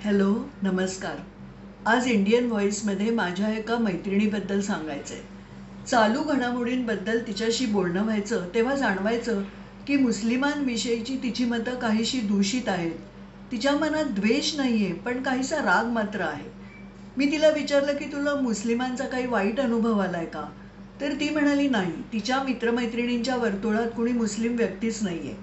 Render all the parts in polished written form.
Hello, नमस्कार. आज Indian व्हॉईसमध्ये माझ्या एका मैत्रिणीबद्दल सांगायचं आहे. चालू घडामोडींबद्दल तिच्याशी बोलणं व्हायचं तेव्हा जाणवायचं की मुस्लिमांविषयीची तिची मतं काहीशी दूषित आहेत. तिच्या मनात द्वेष नाहीये, पण काहीसा राग मात्र आहे. मी तिला विचारलं की तुला मुस्लिमांचा काही वाईट अनुभव आलाय का? तर ती म्हणाली नाही, तिच्या मित्रमैत्रिणींच्या वर्तुळात कुणी मुस्लिम व्यक्तीच नाहीये.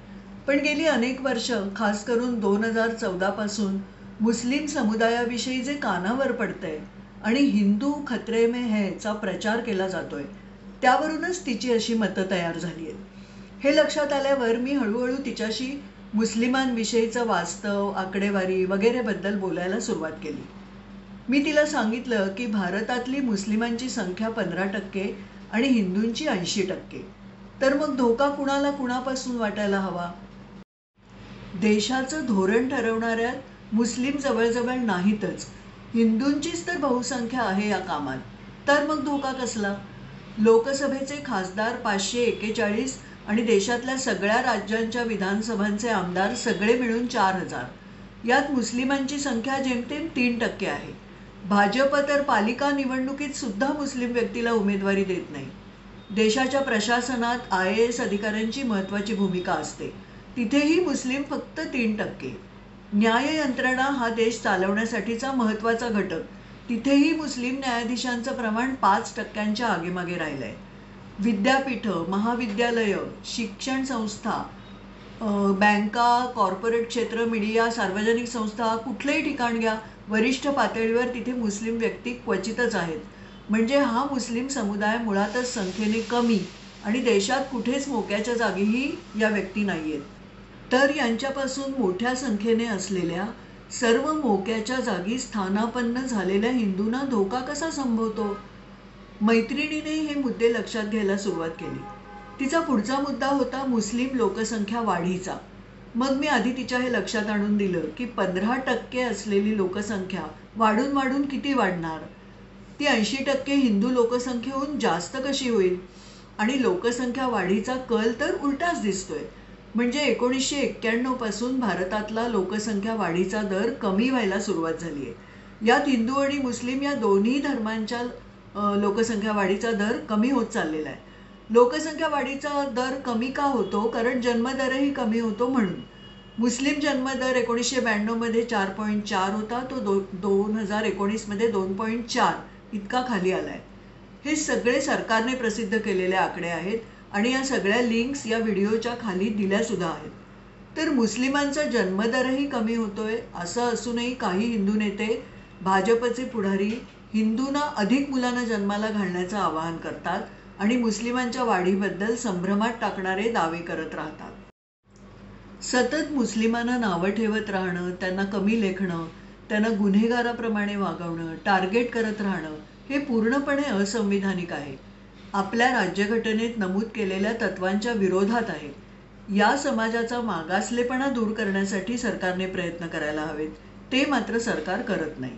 पण गेली अनेक वर्ष, खास करून 2014 पासून मुस्लिम समुदायाविषयी जे कानावर पडतंय आणि हिंदू खत्रे में है चा प्रचार केला जातोय, त्यावरूनच तिची अशी मतं तयार झाली आहेत. हे लक्षात आल्यावर मी हळूहळू तिच्याशी मुस्लिमांविषयीचं वास्तव, आकडेवारी वगैरे बद्दल बोलायला सुरुवात केली. मी तिला सांगितलं की भारतातली मुस्लिमांची संख्या 15% आणि हिंदूंची 80%. तर मग धोका कुणाला कुणापासून वाटायला हवा? देशाचं धोरण ठरवणाऱ्यात मुस्लिम जवळजवळ नाहीतच. हिंदूंचीच तर बहुसंख्या आहे या कामात. तर मग धोका कसला? लोकसभेचे खासदार 541 आणि देशातल्या सगळ्या राज्यांच्या विधानसभांचे आमदार सगळे मिळून 4000. यात मुस्लिमांची संख्या जेमतेम 3% आहे. भाजप तर पालिका निवडणुकीत सुद्धा मुस्लिम व्यक्तीला उमेदवारी देत नाही. देशाच्या प्रशासनात IAS अधिकाऱ्यांची महत्वाची भूमिका असते. तिथेही मुस्लिम फक्त 3%. न्याय यंत्रणा हा देश चालवण्यासाठीचा महत्वाचा घटक. तिथेही मुस्लिम न्यायाधीशांचं प्रमाण 5%च्या आगेमागे राहिलंय. विद्यापीठं, महाविद्यालयं, शिक्षण संस्था, बँका, कॉर्पोरेट क्षेत्र, मीडिया, सार्वजनिक संस्था, कुठलंही ठिकाण घ्या, वरिष्ठ पातळीवर तिथे मुस्लिम व्यक्ती क्वचितच आहेत. म्हणजे हा मुस्लिम समुदाय मुळातच संख्येने कमी आणि देशात कुठेच मोक्याच्या जागीही या व्यक्ती नाहीयेत. तर यांच्यापासून मोठ्या संख्येने असलेल्या सर्व मोक्याच्या जागी स्थानापन्न झालेल्या हिंदूंना धोका कसा संभवतो? मैत्रिणीने हे मुद्दे लक्षात घ्यायला सुरुवात केली. तिचा पुढचा मुद्दा होता मुस्लिम लोकसंख्या वाढीचा. मग मी आधी तिच्या हे लक्षात आणून दिलं की 15% असलेली लोकसंख्या वाढून वाढून किती वाढणार? ती 80% हिंदू लोकसंख्येहून जास्त कशी होईल? आणि लोकसंख्या वाढीचा कल तर उलटाच दिसतोय. म्हणजे 1991 पासून भारतातला लोकसंख्या वाढीचा दर कमी व्हायला सुरुवात झाली आहे. यात हिंदू आणि मुस्लिम या दोन्ही धर्मांच्या लोकसंख्या वाढीचा दर कमी होत चाललेला आहे. लोकसंख्या वाढीचा दर कमी का होतो? कारण जन्मदरही कमी होतो म्हणून. मुस्लिम जन्मदर 1992 मध्ये 4.4 होता, तो 2019 मध्ये 2.4 इतका खाली आलाय. हे सगळे सरकारने प्रसिद्ध केलेले आकडे आहेत आणि या सगळ्या लिंक्स या व्हिडिओच्या खाली दिल्या सुद्धा आहेत. तर मुस्लिमांचा जन्मदरही कमी होतोय असं असूनही काही हिंदू नेते, भाजपचे पुढारी हिंदूंना अधिक मुलांना जन्माला घालण्याचं आवाहन करतात आणि मुस्लिमांच्या वाढीबद्दल संभ्रमात टाकणारे दावे करत राहतात. सतत मुस्लिमांना नावं ठेवत राहणं, त्यांना कमी लेखणं, त्यांना गुन्हेगाराप्रमाणे वागवणं, टार्गेट करत राहणं हे पूर्णपणे असंविधानिक आहे. आपल्या राज्यघटनेत नमूद केलेल्या तत्वांच्या विरोधात आहे. या समाजाचा मागासलेपणा दूर करण्यासाठी सरकारने प्रयत्न करायला हवेत. ते मात्र सरकार करत नाही.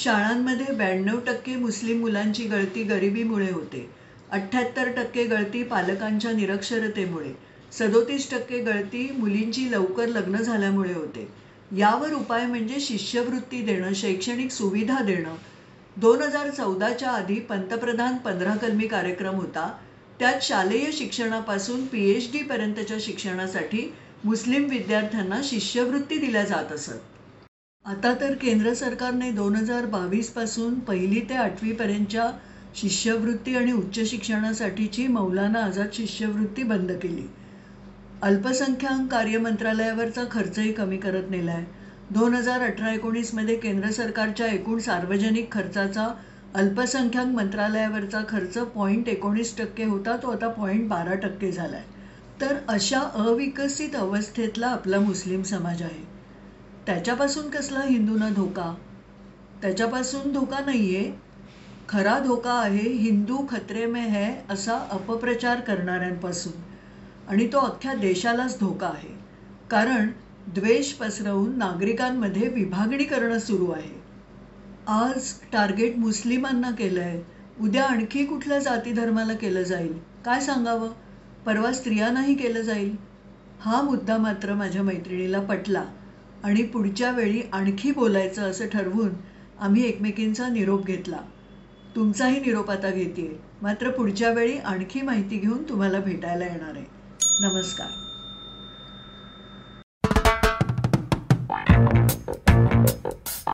शाळांमध्ये 92% मुस्लिम मुलांची गळती गरिबीमुळे होते. 78% गळती पालकांच्या निरक्षरतेमुळे. 37% गळती मुलींची लवकर लग्न झाल्यामुळे होते. यावर उपाय म्हणजे शिष्यवृत्ती देणं, शैक्षणिक सुविधा देणं. 2014च्या आधी पंतप्रधान 15 कलमी कार्यक्रम होता. त्यात शालेय शिक्षणापासून PhD पर्यंतच्या शिक्षणासाठी मुस्लिम विद्यार्थ्यांना शिष्यवृत्ती दिल्या जात असत. आता तर केंद्र सरकारने 2022 पासून 1ली ते 8वी पर्यंतच्या शिष्यवृत्ती आणि उच्च शिक्षणासाठीची मौलाना आझाद शिष्यवृत्ती बंद केली. अल्पसंख्याक कार्य मंत्रालयावरचा खर्चही कमी करत नेलाय. 2018-19 मध्ये केंद्र सरकारच्या एकूण सार्वजनिक खर्चाचा अल्पसंख्याक मंत्रालयावरचा खर्च 0.19% होता, तो आता 0.12% झालाय. तर अशा अविकसित अवस्थेतला आपला मुस्लिम समाज आहे. त्याच्यापासून कसला हिंदूंना धोका? त्याच्यापासून धोका नाहीये. खरा धोका आहे हिंदू खत्रे में है असा अपप्रचार करणाऱ्यांपासून. आणि तो अख्ख्या देशालाच धोका आहे. कारण द्वेष पसरवून नागरिकांमध्ये विभागणी करणं सुरू आहे. आज टार्गेट मुस्लिमांना केलंय, उद्या आणखी कुठल्या जाती धर्माला केलं जाईल, काय सांगावं? परवा स्त्रियांनाही केलं जाईल. हा मुद्दा मात्र माझ्या मैत्रिणीला पटला आणि पुढच्या वेळी आणखी बोलायचं असं ठरवून आम्ही एकमेकींचा निरोप घेतला. तुमचाही निरोप आता घेतेय. मात्र पुढच्या वेळी आणखी माहिती घेऊन तुम्हाला भेटायला येणार आहे. नमस्कार.